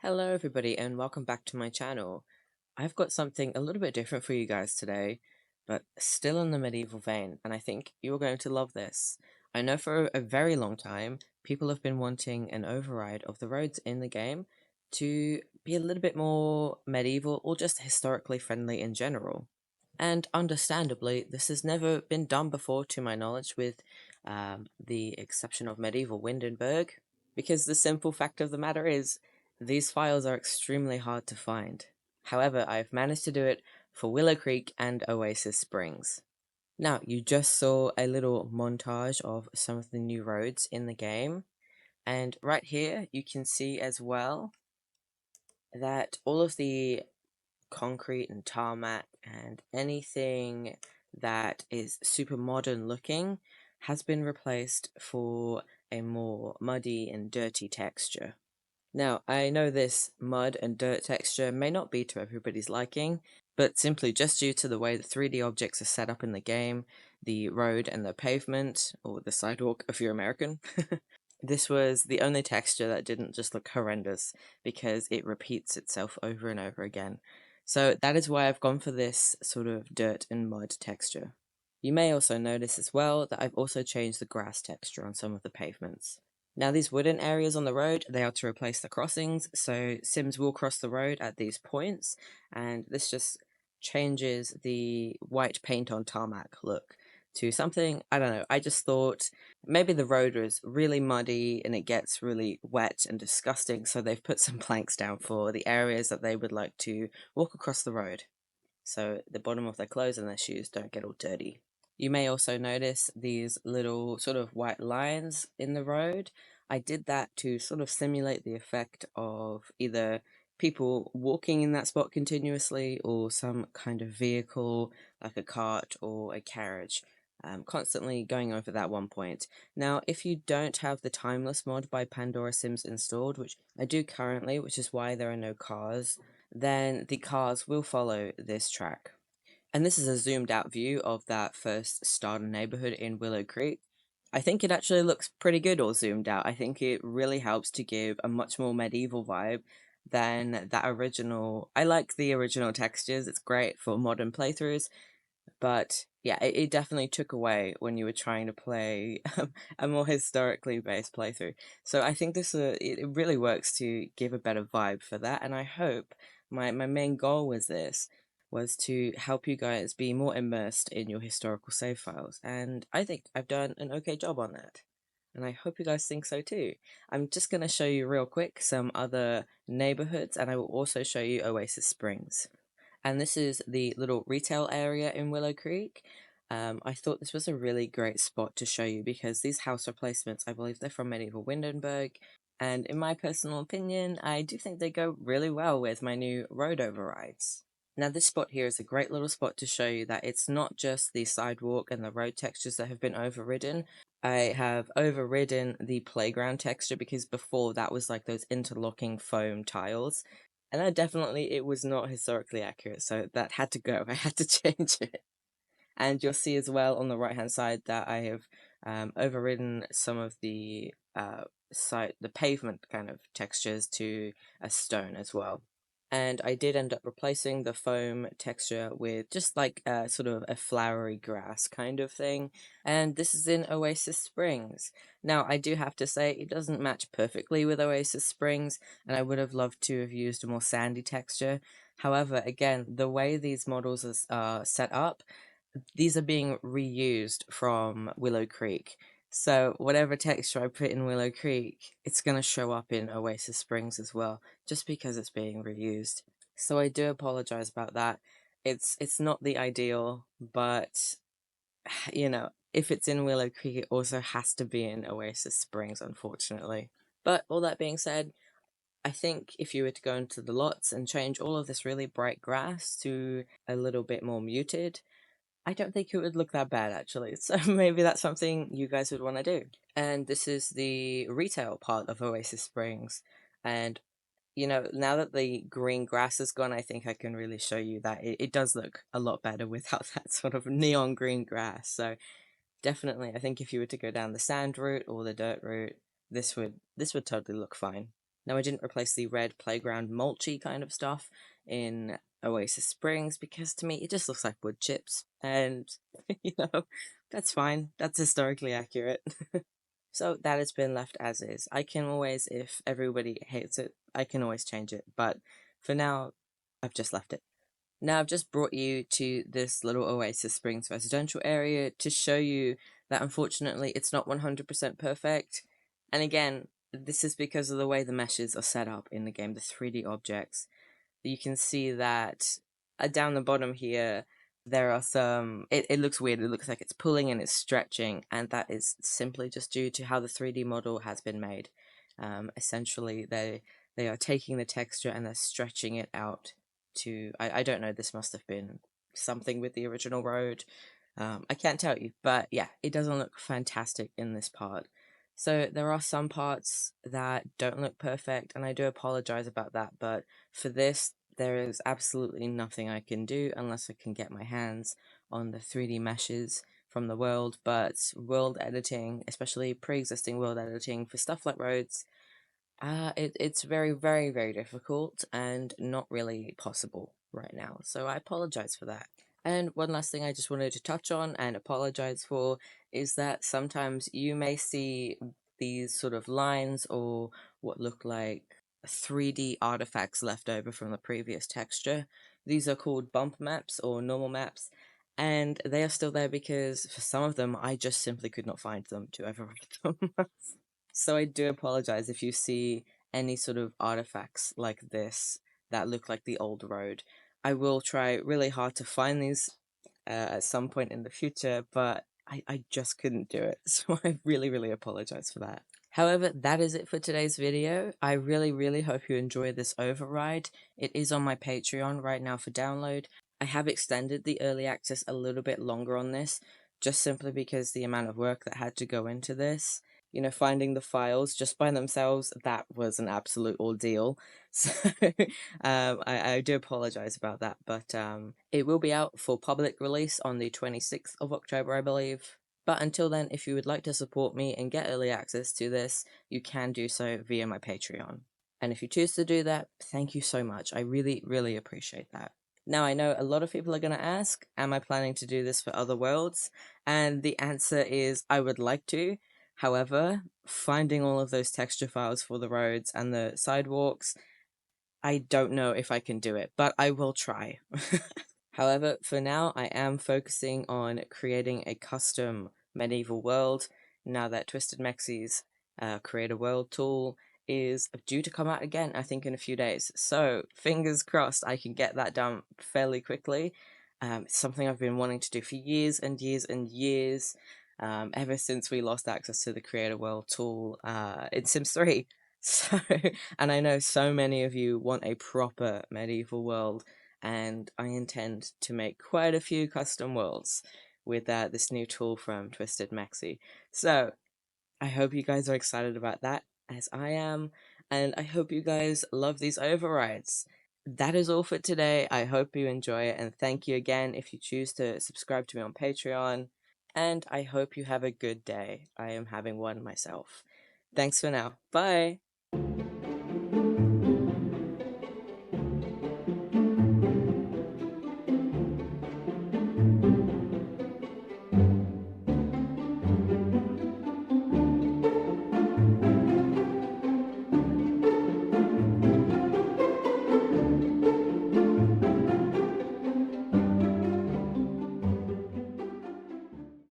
Hello everybody and welcome back to my channel. I've got something a little bit different for you guys today, but still in the medieval vein, and I think you're going to love this. I know for a very long time, people have been wanting an override of the roads in the game to be a little bit more medieval or just historically friendly in general. And understandably, this has never been done before to my knowledge with the exception of medieval Windenburg, because the simple fact of the matter is these files are extremely hard to find. However, I've managed to do it for Willow Creek and Oasis Springs. Now, you just saw a little montage of some of the new roads in the game, and right here you can see as well that all of the concrete and tarmac and anything that is super modern looking has been replaced for a more muddy and dirty texture. Now, I know this mud and dirt texture may not be to everybody's liking, but simply just due to the way the 3D objects are set up in the game, the road and the pavement, or the sidewalk if you're American, this was the only texture that didn't just look horrendous because it repeats itself over and over again. So that is why I've gone for this sort of dirt and mud texture. You may also notice as well that I've also changed the grass texture on some of the pavements. Now these wooden areas on the road, they are to replace the crossings, so Sims will cross the road at these points, and this just changes the white paint on tarmac look to something, I don't know, I just thought maybe the road was really muddy and it gets really wet and disgusting, so they've put some planks down for the areas that they would like to walk across the road, so the bottom of their clothes and their shoes don't get all dirty. You may also notice these little sort of white lines in the road. I did that to sort of simulate the effect of either people walking in that spot continuously or some kind of vehicle like a cart or a carriage constantly going over that one point. Now, if you don't have the Timeless mod by Pandora Sims installed, which I do currently, which is why there are no cars, then the cars will follow this track. And this is a zoomed out view of that first starter neighborhood in Willow Creek. I think it actually looks pretty good all zoomed out. I think it really helps to give a much more medieval vibe than that original. I like the original textures, it's great for modern playthroughs, but yeah, it definitely took away when you were trying to play a more historically based playthrough. So I think it really works to give a better vibe for that, and I hope my main goal with this was to help you guys be more immersed in your historical save files, and I think I've done an okay job on that. And I hope you guys think so too. I'm just going to show you real quick some other neighborhoods, and I will also show you Oasis Springs. And this is the little retail area in Willow Creek. I thought this was a really great spot to show you because these house replacements, I believe they're from medieval Windenburg, and in my personal opinion, I do think they go really well with my new road overrides. Now this spot here is a great little spot to show you that it's not just the sidewalk and the road textures that have been overridden. I have overridden the playground texture because before that was like those interlocking foam tiles, and that definitely, it was not historically accurate, so that had to go. I had to change it. And you'll see as well on the right hand side that I have overridden some of the the pavement kind of textures to a stone as well. And I did end up replacing the foam texture with just like a sort of a flowery grass kind of thing. And this is in Oasis Springs. Now, I do have to say it doesn't match perfectly with Oasis Springs, and I would have loved to have used a more sandy texture. However, again, the way these models are set up, these are being reused from Willow Creek. So whatever texture I put in Willow Creek, it's going to show up in Oasis Springs as well, just because it's being reused. So I do apologize about that. It's not the ideal, but you know, if it's in Willow Creek, it also has to be in Oasis Springs, unfortunately. But all that being said, I think if you were to go into the lots and change all of this really bright grass to a little bit more muted, I don't think it would look that bad actually, so maybe that's something you guys would want to do. And this is the retail part of Oasis Springs, and you know, now that the green grass is gone, I think I can really show you that it does look a lot better without that sort of neon green grass. So definitely, I think if you were to go down the sand route or the dirt route, this would totally look fine. Now, I didn't replace the red playground mulchy kind of stuff in Oasis Springs because to me it just looks like wood chips, and you know, that's fine. That's historically accurate. So that has been left as is. I can always, if everybody hates it, I can always change it, but for now, I've just left it. Now, I've just brought you to this little Oasis Springs residential area to show you that unfortunately it's not 100% perfect. And again, this is because of the way the meshes are set up in the game, the 3D objects. You can see that down the bottom here, there are some. It looks weird. It looks like it's pulling and it's stretching, and that is simply just due to how the 3D model has been made. Essentially, they are taking the texture and they're stretching it out to. I don't know. This must have been something with the original road. I can't tell you, but yeah, it doesn't look fantastic in this part. So there are some parts that don't look perfect, and I do apologize about that, but for this, there is absolutely nothing I can do unless I can get my hands on the 3D meshes from the world. But world editing, especially pre-existing world editing for stuff like roads, it's very, very, very difficult and not really possible right now. So I apologize for that. And one last thing I just wanted to touch on and apologize for is that sometimes you may see these sort of lines or what look like 3D artifacts left over from the previous texture. These are called bump maps or normal maps, and they are still there because for some of them I just simply could not find them to overwrite them. So I do apologize if you see any sort of artifacts like this that look like the old road. I will try really hard to find these at some point in the future, but I just couldn't do it. So I really, really apologize for that. However, that is it for today's video. I really, really hope you enjoy this override. It is on my Patreon right now for download. I have extended the early access a little bit longer on this, just simply because the amount of work that had to go into this. Finding the files just by themselves, that was an absolute ordeal. So I do apologize about that, but it will be out for public release on the 26th of October, I believe. But until then, if you would like to support me and get early access to this, you can do so via my Patreon. And if you choose to do that, thank you so much. I really, really appreciate that. Now, I know a lot of people are going to ask, am I planning to do this for other worlds? And the answer is, I would like to. However, finding all of those texture files for the roads and the sidewalks, I don't know if I can do it, but I will try. However, for now, I am focusing on creating a custom medieval world now that Twisted Mexie's Create a World tool is due to come out again, I think, in a few days. So, fingers crossed I can get that done fairly quickly. It's something I've been wanting to do for years and years and years, ever since we lost access to the Create a World tool in Sims 3. So, and I know so many of you want a proper medieval world, and I intend to make quite a few custom worlds with this new tool from Twisted Maxi. So, I hope you guys are excited about that, as I am, and I hope you guys love these overrides. That is all for today. I hope you enjoy it, and thank you again if you choose to subscribe to me on Patreon, and I hope you have a good day. I am having one myself. Thanks for now. Bye!